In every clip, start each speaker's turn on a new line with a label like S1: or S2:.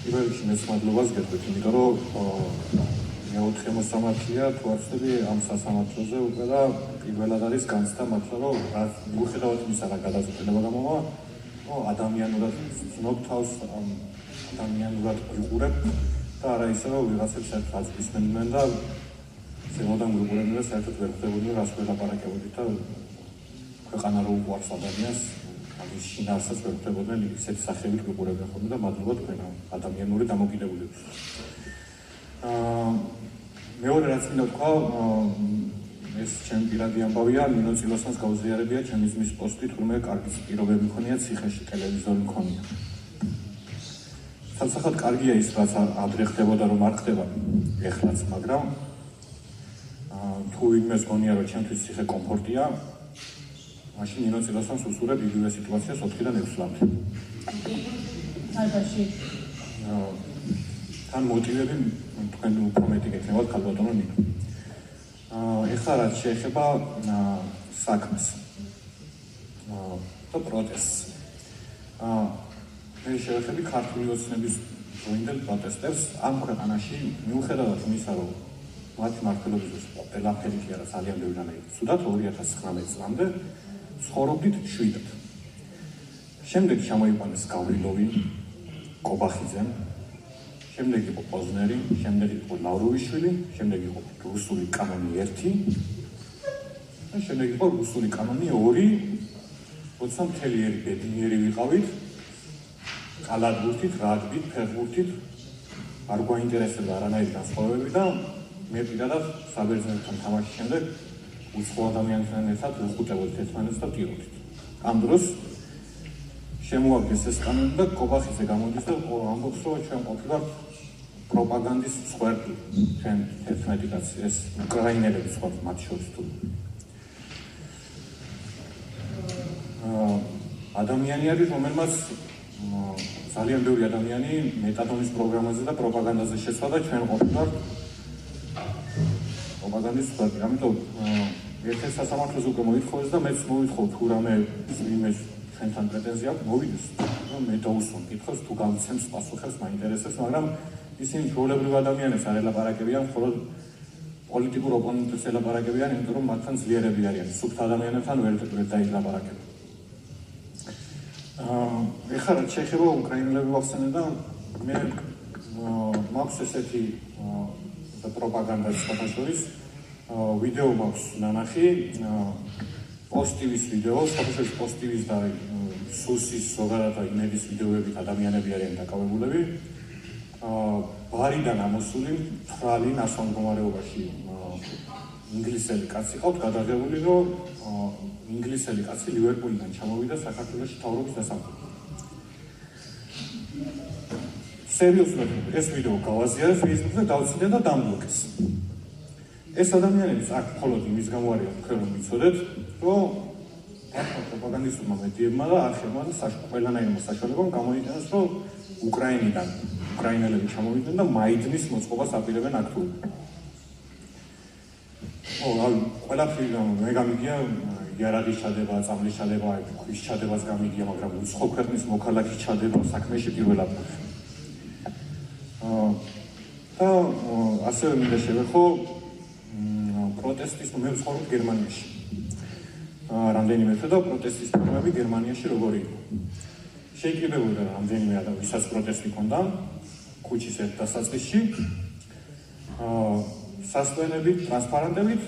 S1: პირველ რიგში მეც მადლობას გეტყვით, იმიტომ რომ მეოთხე მოსამართლეა თუ არ ვცდები ამ სასამართლოზე უკვე და პირველად არის განცდა მართლა რომ მიუხედავად იმისა რა გადაწყვეტილება გამოვა, ადამიანურად ვცნობ თავს, ადამიანურად ვიყურებ და არა ისე რომ ვიღაცებს ერთად ვისმენდნენ და ზემოდან ვიყურებდნენ და საერთოდ ვერ ხვდებოდნენ რას ველაპარაკებოდით და ქვეყანა რო უყვარს ადამიანს ის შინაარსსაც ვერ ხვდებოდნენ ისეთი სახეებით ვიყურებდნენ ხოლმე და მადლობა თქვენ ადამიანური დამოკიდებულებას. მეორე რაც მინდა თქვა, ეს ჩემი პირადი ამბავია, ნინო წილოსანს გაუზიარებია ჩემი ძმის პოსტი, თურმე კარგი პირობები მქონია ციხეში, ტელევიზორი მქონია. სამსახად კარგია ის, რაც ადრე ხდებოდა, რომ არ ხდება ეხლაც, მაგრამ თუ იმეს გონია, რომ ჩემთვის ციხე კომფორტია, მაშინ ნინო წილოსანს უსურებ იგივე სიტუაციას 4-დან 6 წლამდე.
S2: ალბათში.
S1: თან მოტივები თქვენ უფრო მეტი გექნებათ ქალბატონო ნინო. ეხლა რაც შეეხება საქმეს და პროტესტს. მე შევეხები ქართული ოცნების დროინდელ პროტესტებს ამ ქვეყანაში მიუხედავად იმისა, რომ მათი მმართველობის ყველაფერი კი არა ძალიან ბევრი რამე ცუდად 2019 წლამდე ცხოვრობდით მშვიდად. შემდეგ ჩამოიყვანეს გავრილოვი, კობახიძე, შემდეგ იყო პოზნერი, შემდეგ იყო ლავროვიშვილი, შემდეგ იყო რუსული კანონი 1 და შემდეგ იყო რუსული კანონი 2, როცა მთელი ერი ბედნიერი ვიყავით, კალათბურთით, რაგბით, ფეხბურთით, არ გვაინტერესებდა არანაირი განსხვავებები და მე პირადად საბერძნეთთან თამაშის შემდეგ უცხო ადამიანებთან ერთად ვუხუტებოდით ერთმანეთს და ვტიროდით. ამ დროს შემოაგდეს ეს კანონი და კობახიძე გამოდის და ამბობს, რომ ჩვენ ყოფილვართ პროპაგანდის მსხვერპლი, ჩვენ 11 კაცი, ეს უკრაინელები სხვა მათ შორის თუ ადამიანი არის, რომელმაც ძალიან ბევრი ადამიანი მეტადონის პროგრამაზე და პროპაგანდაზე შეცვალა და ჩვენ ყოფილვართ პროპაგანდის მსხვერპლი. ამიტომ ერთ-ერთ სასამართლოზე უკვე მოითხოვეს და მეც მოვითხოვ თუ რამე იმეს ჩვენთან პრეტენზია აქვს, მოვიდეს, რომ მე დავუსვამ კითხვას, თუ გამიცემს პასუხებს, მაინტერესებს, მაგრამ ისინი ჩვეულებრივ ადამიანებს არ ელაპარაკებიან, მხოლოდ პოლიტიკურ ოპონენტებს ელაპარაკებიან, იმიტომ რომ მათთან ძლიერები არიან, სუფთა ადამიანებთან ვერ დაილაპარაკებიან. ეხლა რაც შეეხება უკრაინელები ვახსენე და მე მაქვს ესეთი პროპაგანდა სხვათა შორის ვიდეო მაქვს ნანახი, პოსტივის ვიდეო, სხვათა შორის პოსტივის და სუსის ზოგადად იმედის ვიდეოებით ადამიანები არიან დაკავებულები. ბარიდან ამოსული მთრალი ნასვამ მდგომარეობაში ინგლისელი კაცი ყავთ გადაღებული, რომ ინგლისელი კაცი ლივერპულიდან ჩამოვიდა საქართველოში მთავრობის დასამტვრად. სერიოზულად ეს ვიდეო გავაზიარეს Facebook-ზე, დავწინე და დამბლოკეს. ეს ადამიანებიც აქ მხოლოდ იმის გამო არიან თქვენ რომ ვიცოდეთ, რომ პროპაგანდისტურმა მედიებმა და არხებმა და ყველანაირმა საშუალებამ გამოიყენეს, რომ უკრაინიდან უკრაინელები ჩამოვიდნენ და მაიდნის მოწყობას აპირებენ აქტიურად. ყველაფერი მე გამიგია იარაღის ჩადება, წამლის ჩადება, ქვის ჩადებაც გამიგია, მაგრამ უცხო ქვეყნის მოქალაქის ჩადება საქმეში პირველად. და ასევე მინდა შევეხო პროტესტის მე ვცხოვრობ გერმანიაში. რამდენიმე თვე და პროტესტის პროგრამები გერმანიაში როგორი იყო. შეიკრიბებოდა რამდენიმე ადამიანი, ვისაც პროტესტი ჰქონდა ქუჩის ერთ დასაწყისში. სასტვენებით, ტრანსპარენტებით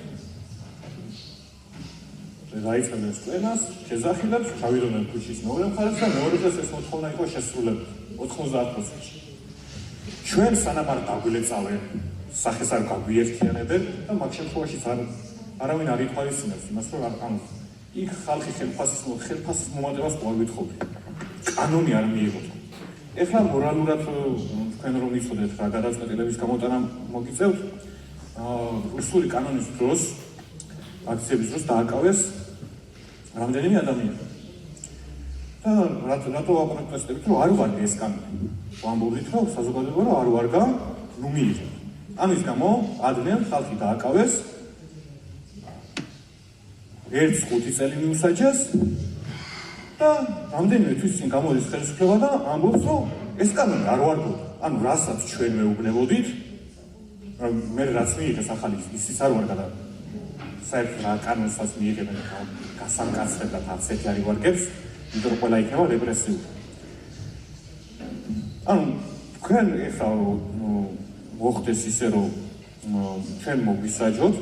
S1: დაიწყებდნენ სკენას, შეძახილებს, ჩავიდოდნენ ქუჩის მეორე მხარეს და მეორე დღეს ეს მოთხოვნა იყო შესრულებული 90%-ში. ჩვენ სანამ არ დაგვილეწავენ, სახეს არ გაგვიერთიანებენ და მაგ შემთხვევაში არავინ არ ითვალისწინებს იმას, რომ ამ იქ ხალხი ხელფასის მომატებას ყოველ ვითხოვდი. კანონი არ მიიღოთ. ეხლა მორალურად თქვენ რომ იცოდეთ რა გადაწყვეტილების გამოტანა მოგიწევთ, რუსული კანონის დროს, აქციების დროს დააკავეს რამდენიმე ადამიანი. და რატო აპროტესტებით, რომ არ ვარგე ეს კანონი. ვამბობდით, რომ საზოგადოება რომ არ ვარგა, ნუ მიიღეთ. ამის გამო ადრეან ხალხი დააკავეს, 1-5 წელი მიუსაჯეს და რამდენიმე თვის წინ გამოდის ხელისუფლება და ამბობს, რომ ეს კანონი არ ვარგოთ, ანუ რასაც ჩვენ მეუბნებოდით, მე რაც მიიღეს ახალი ისიც არ ვარ გადა საერთოდ რა კანონსაც მიიღებენ გასამკაცრებლად არც ერთი არ ივარგებს, იმიტომ რომ ყველა იქნება რეპრესიული. ანუ თქვენ ეხლა მოხდეს ისე რომ ჩვენ მოგვისაჯოთ,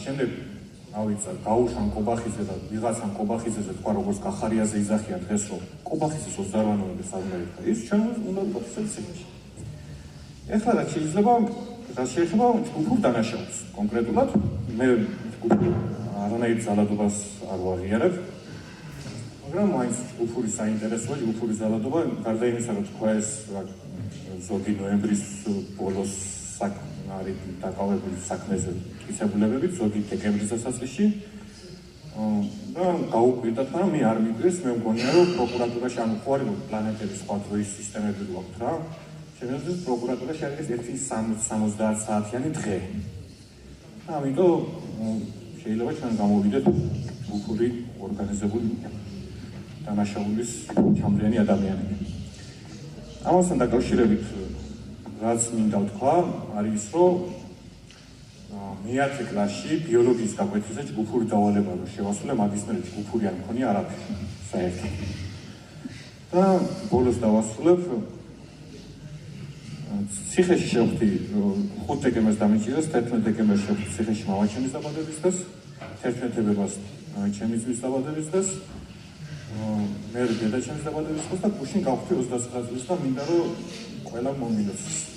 S1: შემდეგ ავიწარ გაუშვან კობახიძე და ვიღაცამ კობახიძეზე თქვა როგორც გახარიაზე იძახია დღეს რომ კობახიძეს 28 ნოემბერს აღმერიხა ის ჩვენ უნდა ვიქცეთ ციხეში. ეხლა რა შეიძლება ჯგუფურ დანაშაულს კონკრეტულად მე არანაირ ძალადობას არ ვაღიარებ, მაგრამ მაინც ჯგუფური საინტერესოა, ჯგუფური ძალადობა გარდა იმისა რომ თქვა ეს ზოგი ნოემბრის ბოლოს არის დაკავებული საქმეზე მტკიცებულებებით, ზოგი დეკემბრის დასაწყისში და გაუკვირდათ, მაგრამ მე არ მიგვიეს, მე მგონია რომ პროკურატურაში ანუ ხო არის პლანეტების სხვა დროის სისტემები გვაქვს რა. შემიძლია პროკურატურაში არის 1-70 საათიანი დღე. ამიტომ შეიძლება ჩვენ გამოვიდეთ ჯგუფური ორგანიზებული დანაშაულის ჩამვლიანი ადამიანები. ამასთან დაკავშირებით რაც მინდა ვთქვა, არის ის, რომ მე-10 კლასში ბიოლოგიის გაკვეთილზე ჯგუფური დავალება რომ შევასრულე, მაგის მერე ჯგუფური არ მქონია არაფერი საერთოდ. და ბოლოს დავასრულებ ციხეში შევხვდი 5 დეკემბერს დამიჭირეს, 11 დეკემბერს შევხვდი ციხეში მამაჩემის დაბადების დღეს, 11 თებერვალს ჩემი ძმის დაბადების დღეს, მე დედაჩემის დაბადების დღეს და გუშინ გავხდი 29 წლის და მინდა რომ ყველა მომილოცოს.